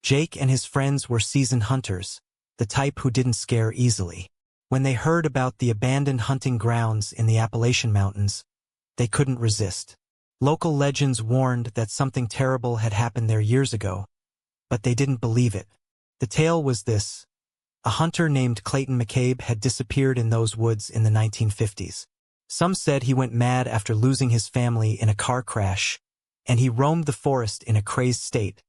Jake and his friends were seasoned hunters, the type who didn't scare easily. When they heard about the abandoned hunting grounds in the Appalachian Mountains, they couldn't resist. Local legends warned that something terrible had happened there years ago, but they didn't believe it. The tale was this: a hunter named Clayton McCabe had disappeared in those woods in the 1950s. Some said he went mad after losing his family in a car crash, and he roamed the forest in a crazed state,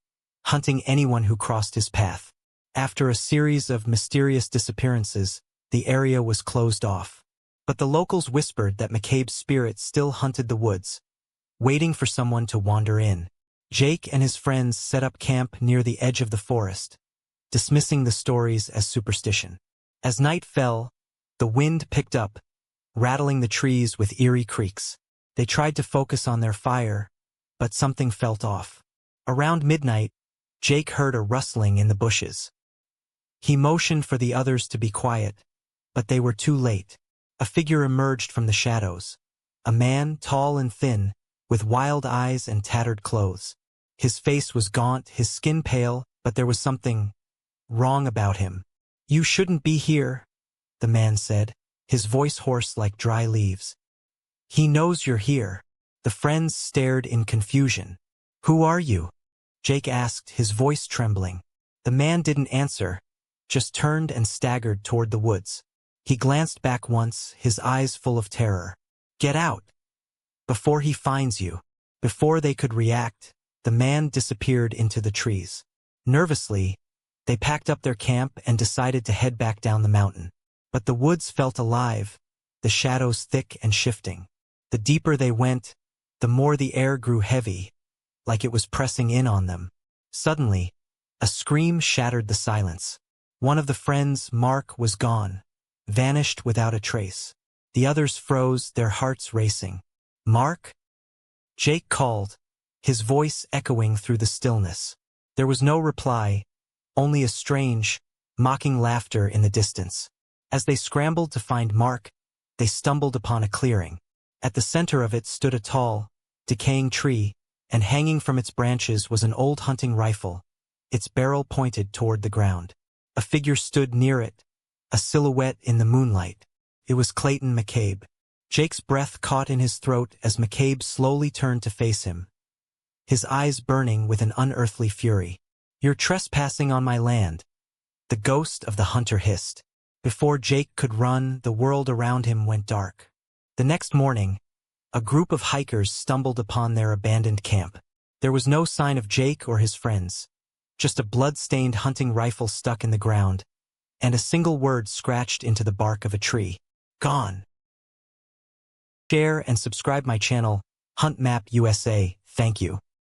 hunting anyone who crossed his path. After a series of mysterious disappearances, the area was closed off. But the locals whispered that McCabe's spirit still hunted the woods, waiting for someone to wander in. Jake and his friends set up camp near the edge of the forest, dismissing the stories as superstition. As night fell, the wind picked up, rattling the trees with eerie creaks. They tried to focus on their fire, but something felt off. Around midnight, Jake heard a rustling in the bushes. He motioned for the others to be quiet, but they were too late. A figure emerged from the shadows. A man, tall and thin, with wild eyes and tattered clothes. His face was gaunt, his skin pale, but there was something wrong about him. "You shouldn't be here," the man said, his voice hoarse like dry leaves. "He knows you're here." The friends stared in confusion. "Who are you?" Jake asked, his voice trembling. The man didn't answer, just turned and staggered toward the woods. He glanced back once, his eyes full of terror. "Get out before he finds you." Before they could react, the man disappeared into the trees. Nervously, they packed up their camp and decided to head back down the mountain. But the woods felt alive, the shadows thick and shifting. The deeper they went, the more the air grew heavy, like it was pressing in on them. Suddenly, a scream shattered the silence. One of the friends, Mark, was gone, vanished without a trace. The others froze, their hearts racing. "Mark?" Jake called, his voice echoing through the stillness. There was no reply, only a strange, mocking laughter in the distance. As they scrambled to find Mark, they stumbled upon a clearing. At the center of it stood a tall, decaying tree, and hanging from its branches was an old hunting rifle, its barrel pointed toward the ground. A figure stood near it, a silhouette in the moonlight. It was Clayton McCabe. Jake's breath caught in his throat as McCabe slowly turned to face him, his eyes burning with an unearthly fury. "You're trespassing on my land," the ghost of the hunter hissed. Before Jake could run, the world around him went dark. The next morning, a group of hikers stumbled upon their abandoned camp. There was no sign of Jake or his friends, just a blood-stained hunting rifle stuck in the ground, and a single word scratched into the bark of a tree: "Gone." Share and subscribe my channel, Hunt Map USA. Thank you.